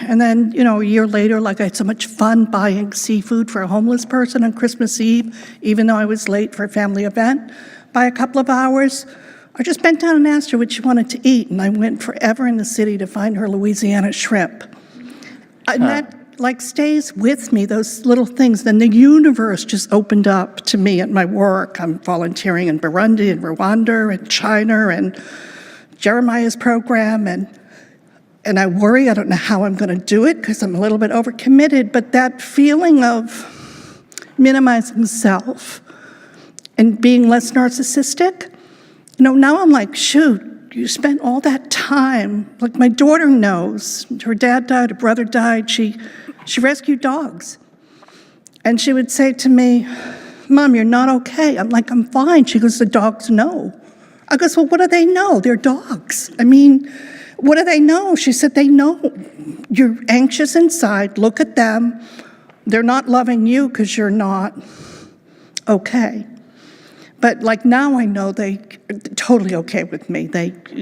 And then, a year later, like I had so much fun buying seafood for a homeless person on Christmas Eve, even though I was late for a family event by a couple of hours. I just bent down and asked her what she wanted to eat, and I went forever in the city to find her Louisiana shrimp. And that stays with me, those little things. Then the universe just opened up to me at my work. I'm volunteering in Burundi and Rwanda and China and Jeremiah's program, and I worry, I don't know how I'm going to do it because I'm a little bit overcommitted, but that feeling of minimizing self and being less narcissistic, now I'm like, shoot, you spent all that time. Like my daughter knows, her dad died, her brother died, she rescued dogs. And she would say to me, Mom, you're not okay. I'm like, I'm fine. She goes, the dogs know. I goes, well, what do they know? They're dogs. I mean, what do they know? She said, they know. You're anxious inside. Look at them. They're not loving you because you're not okay. But now I know they're totally okay with me.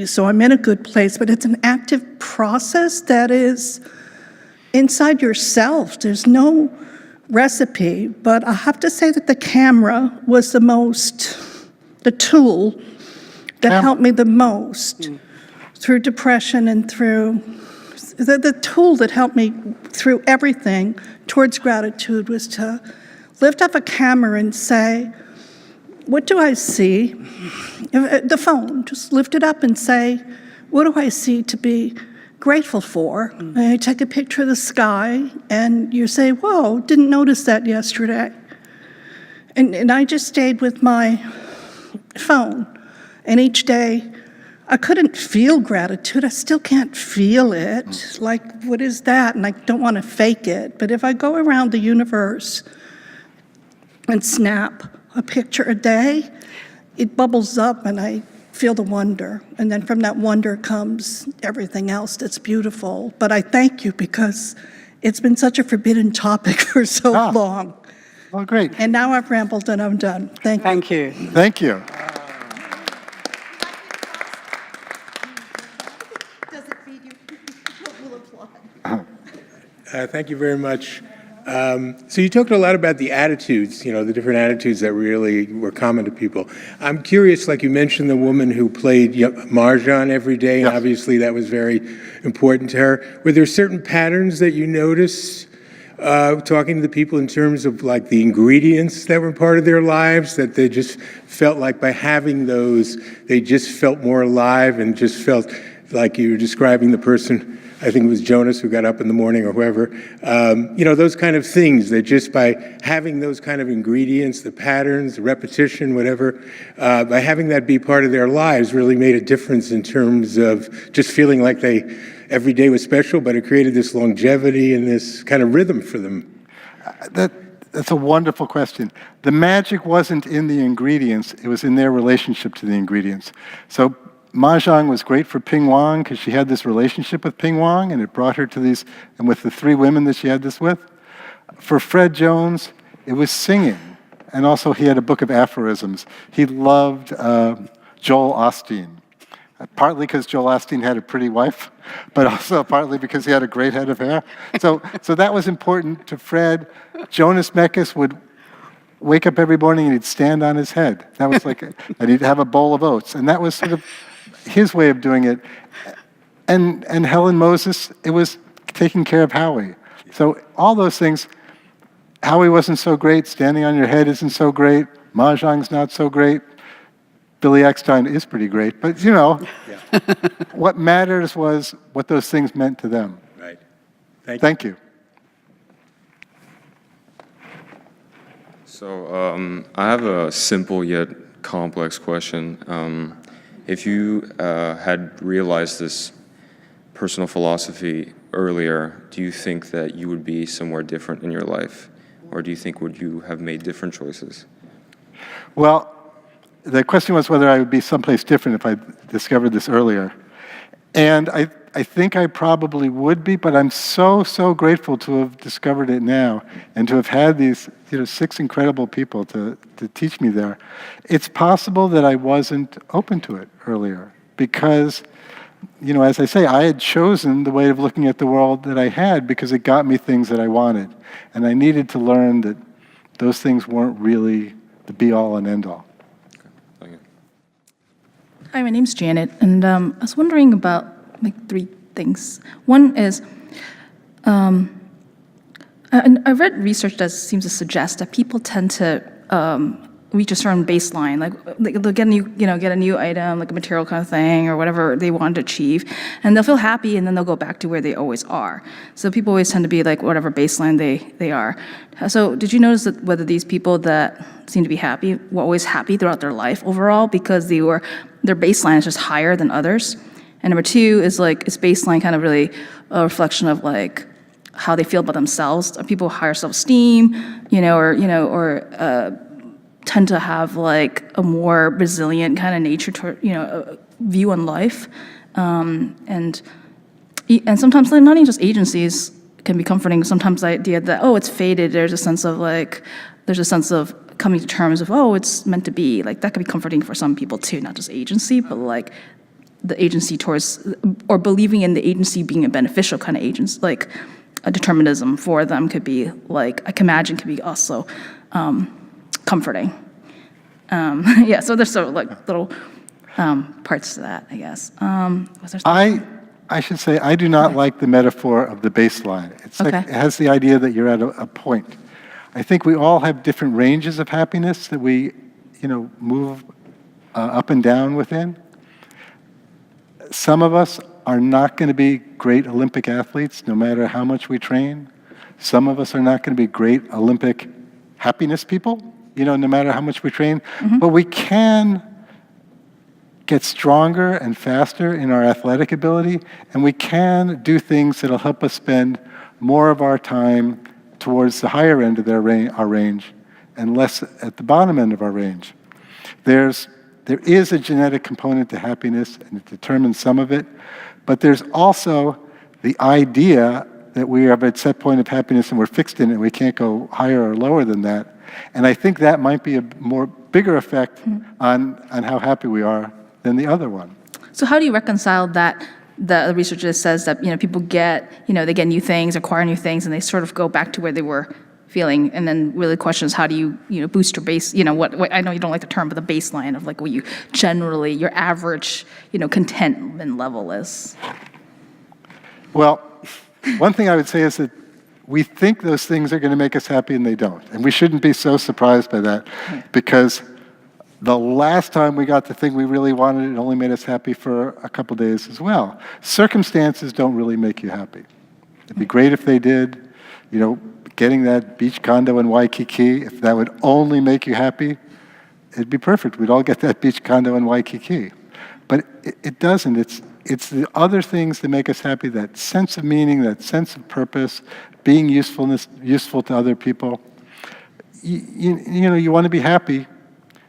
So I'm in a good place, but it's an active process that is inside yourself. There's no recipe, but I have to say that the camera was the tool that helped me the most through depression and through, the tool that helped me through everything towards gratitude was to lift up a camera and say, what do I see? The phone, just lift it up and say, what do I see to be grateful for? And I take a picture of the sky, and you say, whoa, didn't notice that yesterday. And I just stayed with my phone. And each day, I couldn't feel gratitude. I still can't feel it. Like, what is that? And I don't want to fake it. But if I go around the universe and snap a picture a day, it bubbles up and I feel the wonder. And then from that wonder comes everything else that's beautiful. But I thank you because it's been such a forbidden topic for so long. Well, great. And now I've rambled and I'm done. Thank you. Thank you. Thank you. Thank you very much. So you talked a lot about the attitudes, the different attitudes that really were common to people. I'm curious, like you mentioned the woman who played Mahjong every day, and Yes. obviously that was very important to her. Were there certain patterns that you noticed talking to the people in terms of like the ingredients that were part of their lives, that they just felt like by having those, they just felt more alive and just felt like you were describing the person, I think it was Jonas who got up in the morning or whoever, those kind of things that just by having those kind of ingredients, the patterns, the repetition, whatever, by having that be part of their lives really made a difference in terms of just feeling like every day was special, but it created this longevity and this kind of rhythm for them. That's a wonderful question. The magic wasn't in the ingredients, it was in their relationship to the ingredients. So Mahjong was great for Ping Wang because she had this relationship with Ping Wang, and it brought her to these, and with the 3 women that she had this with. For Fred Jones, it was singing, and also he had a book of aphorisms. He loved Joel Osteen, partly because Joel Osteen had a pretty wife, but also partly because he had a great head of hair. So that was important to Fred. Jonas Mekas would wake up every morning and he'd stand on his head. That was like, and he'd have a bowl of oats, and that was sort of his way of doing it. And Helen Moses, it was taking care of Howie. So all those things, Howie wasn't so great, standing on your head isn't so great, Mahjong's not so great, Billy Eckstein is pretty great, but what matters was what those things meant to them. Right. Thank you. So I have a simple yet complex question. If you had realized this personal philosophy earlier, do you think that you would be somewhere different in your life? Or do you think would you have made different choices? Well, the question was whether I would be someplace different if I discovered this earlier. And I think I probably would be, but I'm so grateful to have discovered it now and to have had these 6 incredible people to teach me there. It's possible that I wasn't open to it earlier because, as I say, I had chosen the way of looking at the world that I had because it got me things that I wanted. And I needed to learn that those things weren't really the be-all and end-all. Thank you. Hi, my name's Janet, and I was wondering about 3 things. One is, I read research that seems to suggest that people tend to reach a certain baseline, like they'll get a new item, like a material kind of thing, or whatever they want to achieve, and they'll feel happy, and then they'll go back to where they always are. So people always tend to be like whatever baseline they are. So did you notice that whether these people that seem to be happy were always happy throughout their life overall because their baseline is just higher than others? And number 2 is is baseline kind of really a reflection of how they feel about themselves? Are people higher self-esteem, or tend to have a more resilient kind of nature toward, view on life? And sometimes not even just agencies can be comforting. Sometimes the idea that, it's fated, there's a sense of coming to terms of, it's meant to be. That could be comforting for some people too, not just agency, but the agency towards, or believing in the agency being a beneficial kind of agency, a determinism for them could be, I can imagine could be also comforting. So there's sort of little parts to that, I guess. Was there something? I should say I do not like the metaphor of the baseline. It's Okay. it has the idea that you're at a point. I think we all have different ranges of happiness that we, move up and down within. Some of us are not going to be great Olympic athletes no matter how much we train. Some of us are not going to be great Olympic happiness people, no matter how much we train. Mm-hmm. But we can get stronger and faster in our athletic ability, and we can do things that'll help us spend more of our time towards the higher end of our range and less at the bottom end of our range. There's there is a genetic component to happiness, and it determines some of it, but there's also the idea that we are at set point of happiness and we're fixed in it, and we can't go higher or lower than that. And I think that might be a bigger effect on how happy we are than the other one. So how do you reconcile that? The research just says that people get they get new things, acquire new things, and they sort of go back to where they were feeling. And then really the question is, how do you boost your base? What I know you don't like the term, but the baseline of like what you generally your average contentment level is. Well, one thing I would say is that we think those things are going to make us happy, and they don't. And we shouldn't be so surprised by that, because the last time we got the thing we really wanted, it only made us happy for a couple days as well. Circumstances don't really make you happy. It'd be great if they did. Getting that beach condo in Waikiki, if that would only make you happy, it'd be perfect. We'd all get that beach condo in Waikiki. But it doesn't. It's the other things that make us happy, that sense of meaning, that sense of purpose, being useful to other people. You want to be happy.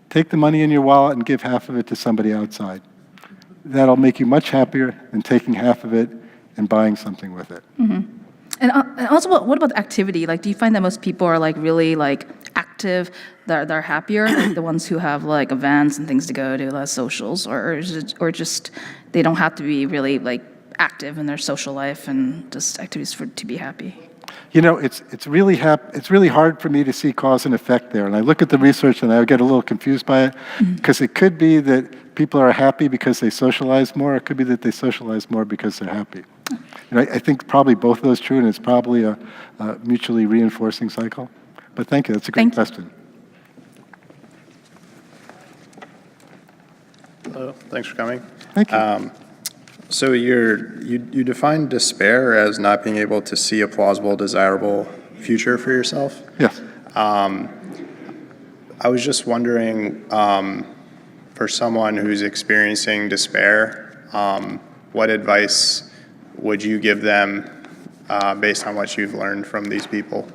Take the money in your wallet and give half of it to somebody outside. That'll make you much happier than taking half of it and buying something with it. Mm-hmm. And also, what about activity? Like, do you find that most people are like really like active? They're happier, like the ones who have like events and things to go to, less socials, or just they don't have to be really like active in their social life and just activities to be happy. It's really hard for me to see cause and effect there. And I look at the research and I get a little confused by it, because it could be that people are happy because they socialize more. It could be that they socialize more because they're happy. I think probably both of those are true, and it's probably a mutually reinforcing cycle. But thank you. That's a great question. Hello. Thanks for coming. Thank you. So you define despair as not being able to see a plausible, desirable future for yourself? Yes. I was just wondering, for someone who's experiencing despair, what advice would you give them based on what you've learned from these people?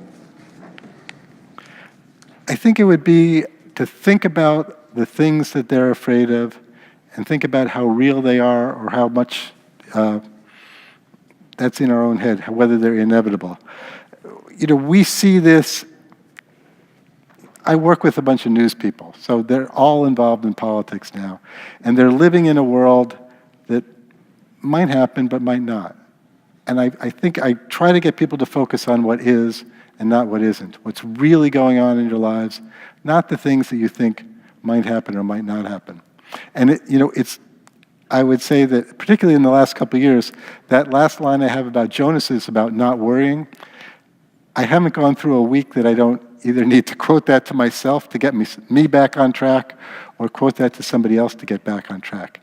I think it would be to think about the things that they're afraid of, and think about how real they are, or how much that's in our own head, whether they're inevitable. We see this. I work with a bunch of news people, so they're all involved in politics now, and they're living in a world that might happen but might not. And I think I try to get people to focus on what is and not what isn't, what's really going on in your lives, not the things that you think might happen or might not happen. And I would say that particularly in the last couple of years, that last line I have about Jonas is about not worrying. I haven't gone through a week that I don't either need to quote that to myself to get me back on track, or quote that to somebody else to get back on track.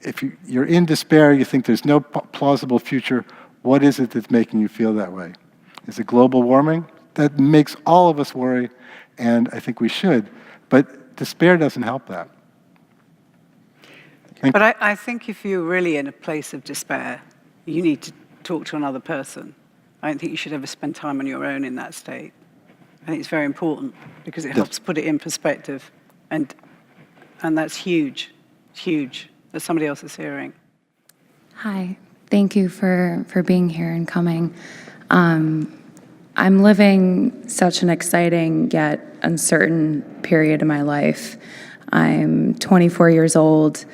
If you're in despair, you think there's no plausible future, what is it that's making you feel that way? Is it global warming? That makes all of us worry, and I think we should. But despair doesn't help that. But I think if you're really in a place of despair, you need to talk to another person. I don't think you should ever spend time on your own in that state. I think it's very important, because it helps put it in perspective. And that's huge, huge, that somebody else is hearing. Hi, thank you for being here and coming. I'm living such an exciting yet uncertain period in my life. I'm 24 years old.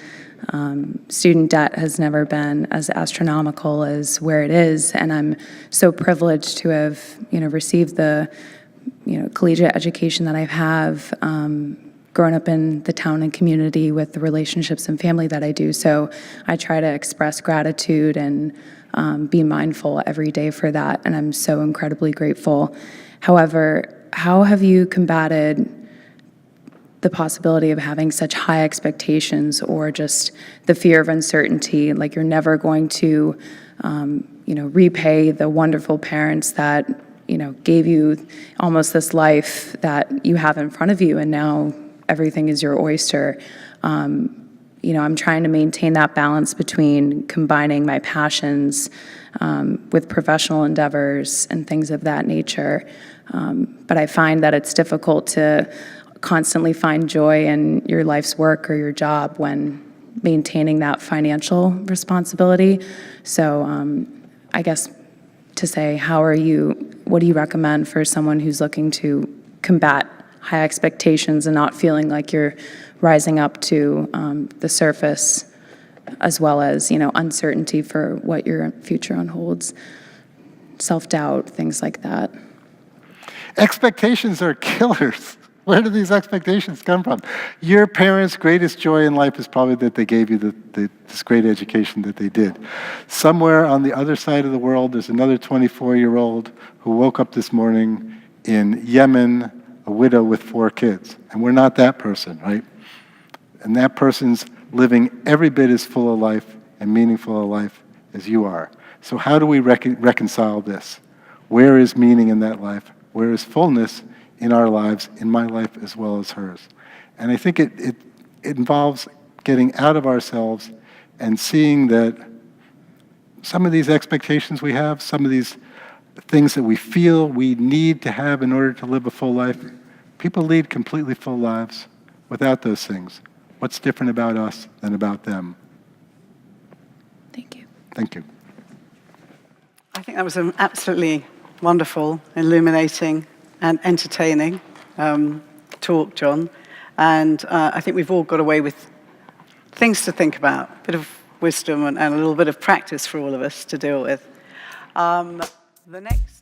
Student debt has never been as astronomical as where it is, and I'm so privileged to have, received the, collegiate education that I have, grown up in the town and community with the relationships and family that I do. So I try to express gratitude and be mindful every day for that, and I'm so incredibly grateful. However, how have you combated the possibility of having such high expectations, or just the fear of uncertainty, like you're never going to, repay the wonderful parents that, gave you almost this life that you have in front of you, and now everything is your oyster. I'm trying to maintain that balance between combining my passions with professional endeavors and things of that nature. But I find that it's difficult to constantly find joy in your life's work or your job when maintaining that financial responsibility. So I guess to say, what do you recommend for someone who's looking to combat high expectations and not feeling like you're rising up to the surface, as well as, uncertainty for what your future unholds, self-doubt, things like that? Expectations are killers. Where do these expectations come from? Your parents' greatest joy in life is probably that they gave you this great education that they did. Somewhere on the other side of the world, there's another 24-year-old who woke up this morning in Yemen, a widow with 4 kids. And we're not that person, right? And that person's living every bit as full of life and meaningful a life as you are. So how do we reconcile this? Where is meaning in that life? Where is fullness in our lives, in my life as well as hers? And I think it involves getting out of ourselves and seeing that some of these expectations we have, some of these things that we feel we need to have in order to live a full life, people lead completely full lives without those things. What's different about us than about them? Thank you. Thank you. I think that was an absolutely wonderful, illuminating, and entertaining talk, John. And I think we've all got away with things to think about, a bit of wisdom and a little bit of practice for all of us to deal with. The next